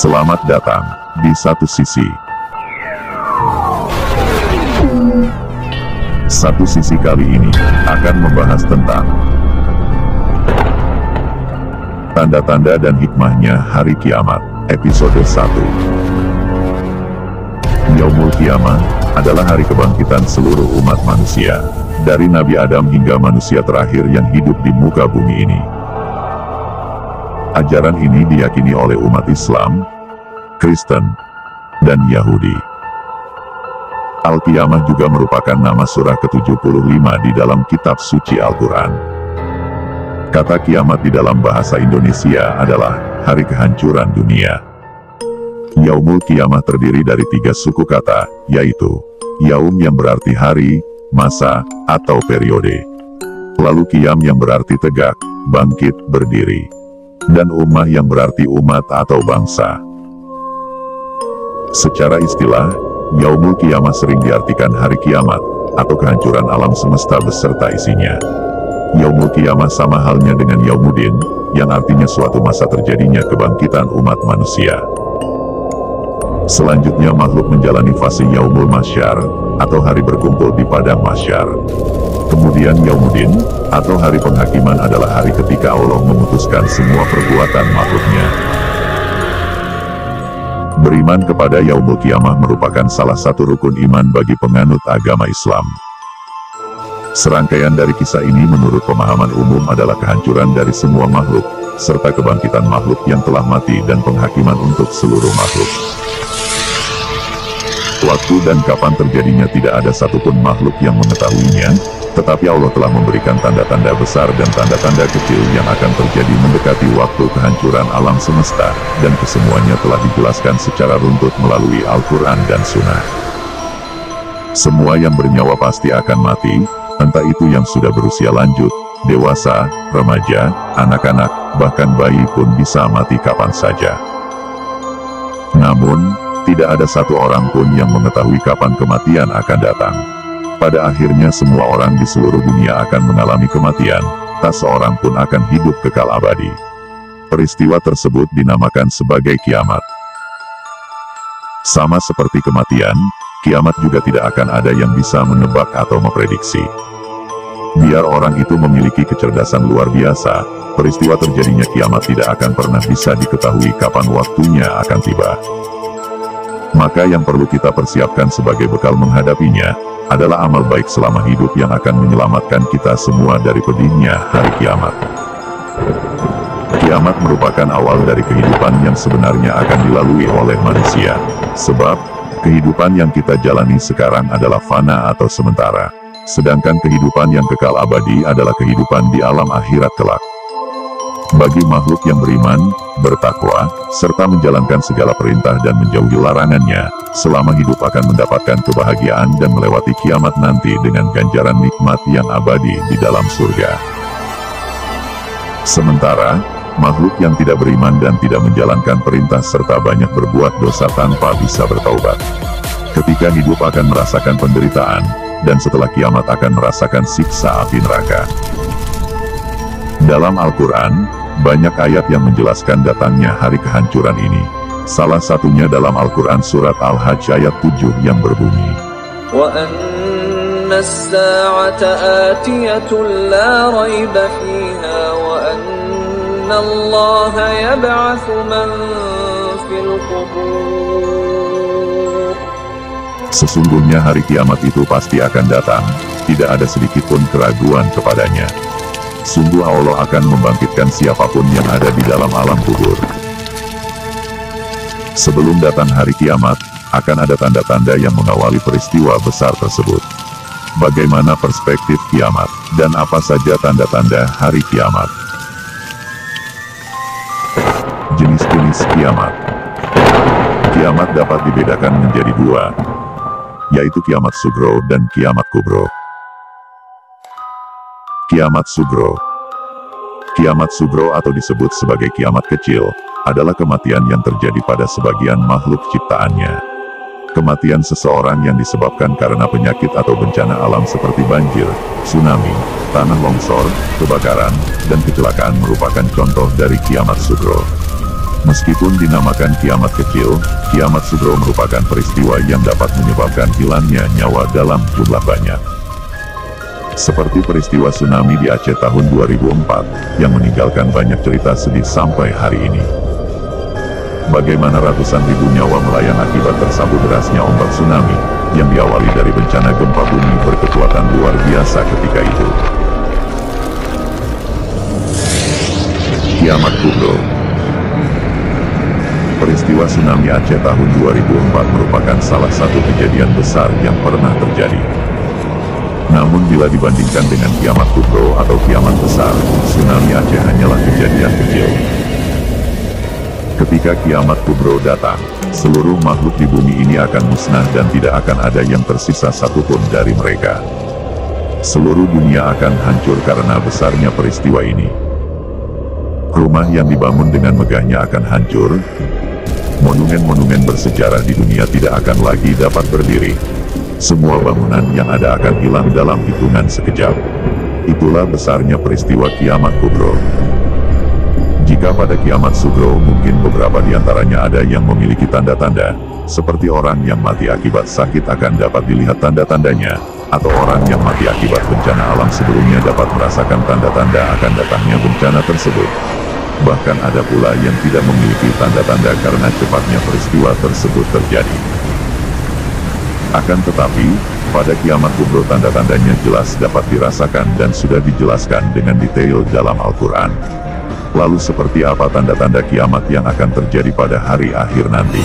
Selamat datang di Satu Sisi. Satu Sisi kali ini akan membahas tentang tanda-tanda dan hikmahnya hari kiamat, episode 1. Yaumul Qiyamah adalah hari kebangkitan seluruh umat manusia, dari Nabi Adam hingga manusia terakhir yang hidup di muka bumi ini. Ajaran ini diyakini oleh umat Islam, Kristen, dan Yahudi. Al-Qiyamah juga merupakan nama surah ke-75 di dalam kitab suci Al-Quran. Kata kiamat di dalam bahasa Indonesia adalah hari kehancuran dunia. Yaumul Qiyamah terdiri dari 3 suku kata, yaitu Yaum yang berarti hari, masa, atau periode. Lalu Qiyam yang berarti tegak, bangkit, berdiri. Dan Ummah yang berarti umat atau bangsa. Secara istilah, Yaumul Qiyamah sering diartikan hari kiamat, atau kehancuran alam semesta beserta isinya. Yaumul Qiyamah sama halnya dengan Yaumuddin, yang artinya suatu masa terjadinya kebangkitan umat manusia. Selanjutnya makhluk menjalani fase Yaumul Mahsyar, atau hari berkumpul di padang mahsyar. Kemudian Yaumuddin, atau hari penghakiman adalah hari ketika Allah memutuskan semua perbuatan makhluknya. Beriman kepada Yaumul Qiyamah merupakan salah satu rukun iman bagi penganut agama Islam. Serangkaian dari kisah ini menurut pemahaman umum adalah kehancuran dari semua makhluk, serta kebangkitan makhluk yang telah mati dan penghakiman untuk seluruh makhluk. Waktu dan kapan terjadinya tidak ada satupun makhluk yang mengetahuinya, tetapi Allah telah memberikan tanda-tanda besar dan tanda-tanda kecil yang akan terjadi mendekati waktu kehancuran alam semesta, dan kesemuanya telah dijelaskan secara runtut melalui Al-Quran dan Sunnah. Semua yang bernyawa pasti akan mati, entah itu yang sudah berusia lanjut, dewasa, remaja, anak-anak, bahkan bayi pun bisa mati kapan saja. Namun, tidak ada satu orang pun yang mengetahui kapan kematian akan datang. Pada akhirnya semua orang di seluruh dunia akan mengalami kematian, tak seorang pun akan hidup kekal abadi. Peristiwa tersebut dinamakan sebagai kiamat. Sama seperti kematian, kiamat juga tidak akan ada yang bisa menebak atau memprediksi. Biar orang itu memiliki kecerdasan luar biasa, peristiwa terjadinya kiamat tidak akan pernah bisa diketahui kapan waktunya akan tiba. Maka yang perlu kita persiapkan sebagai bekal menghadapinya, adalah amal baik selama hidup yang akan menyelamatkan kita semua dari pedihnya hari kiamat. Kiamat merupakan awal dari kehidupan yang sebenarnya akan dilalui oleh manusia. Sebab, kehidupan yang kita jalani sekarang adalah fana atau sementara. Sedangkan kehidupan yang kekal abadi adalah kehidupan di alam akhirat kelak. Bagi makhluk yang beriman, bertakwa, serta menjalankan segala perintah dan menjauhi larangannya, selama hidup akan mendapatkan kebahagiaan dan melewati kiamat nanti dengan ganjaran nikmat yang abadi di dalam surga. Sementara, makhluk yang tidak beriman dan tidak menjalankan perintah serta banyak berbuat dosa tanpa bisa bertaubat, ketika hidup akan merasakan penderitaan, dan setelah kiamat akan merasakan siksa api neraka. Dalam Al-Quran, banyak ayat yang menjelaskan datangnya hari kehancuran ini. Salah satunya dalam Al-Quran surat Al-Hajj ayat 7 yang berbunyi, Wa anna as-sa'ata atiyatun la rayba fiha wa anna Allah yab'atsu man fil qubur. Sesungguhnya hari kiamat itu pasti akan datang, tidak ada sedikit pun keraguan kepadanya. Sungguh Allah akan membangkitkan siapapun yang ada di dalam alam kubur. Sebelum datang hari kiamat, akan ada tanda-tanda yang mengawali peristiwa besar tersebut. Bagaimana perspektif kiamat, dan apa saja tanda-tanda hari kiamat? Jenis-jenis kiamat. Kiamat dapat dibedakan menjadi 2, yaitu kiamat sugro dan kiamat kubro. Kiamat sugro. Kiamat sugro atau disebut sebagai kiamat kecil, adalah kematian yang terjadi pada sebagian makhluk ciptaannya. Kematian seseorang yang disebabkan karena penyakit atau bencana alam seperti banjir, tsunami, tanah longsor, kebakaran, dan kecelakaan merupakan contoh dari kiamat sugro. Meskipun dinamakan kiamat kecil, kiamat sugro merupakan peristiwa yang dapat menyebabkan hilangnya nyawa dalam jumlah banyak. Seperti peristiwa tsunami di Aceh tahun 2004, yang meninggalkan banyak cerita sedih sampai hari ini. Bagaimana ratusan ribu nyawa melayang akibat tersapu derasnya ombak tsunami, yang diawali dari bencana gempa bumi berkekuatan luar biasa ketika itu. Kiamat Kubro. Peristiwa tsunami Aceh tahun 2004 merupakan salah satu kejadian besar yang pernah terjadi. Namun bila dibandingkan dengan kiamat kubro atau kiamat besar, tsunami Aceh hanyalah kejadian kecil. Ketika kiamat kubro datang, seluruh makhluk di bumi ini akan musnah dan tidak akan ada yang tersisa satupun dari mereka. Seluruh dunia akan hancur karena besarnya peristiwa ini. Rumah yang dibangun dengan megahnya akan hancur. Monumen-monumen bersejarah di dunia tidak akan lagi dapat berdiri. Semua bangunan yang ada akan hilang dalam hitungan sekejap. Itulah besarnya peristiwa kiamat kubro. Jika pada kiamat sugro mungkin beberapa di antaranya ada yang memiliki tanda-tanda, seperti orang yang mati akibat sakit akan dapat dilihat tanda-tandanya, atau orang yang mati akibat bencana alam sebelumnya dapat merasakan tanda-tanda akan datangnya bencana tersebut. Bahkan ada pula yang tidak memiliki tanda-tanda karena cepatnya peristiwa tersebut terjadi. Akan tetapi, pada kiamat kubro tanda-tandanya jelas dapat dirasakan dan sudah dijelaskan dengan detail dalam Al-Quran. Lalu seperti apa tanda-tanda kiamat yang akan terjadi pada hari akhir nanti?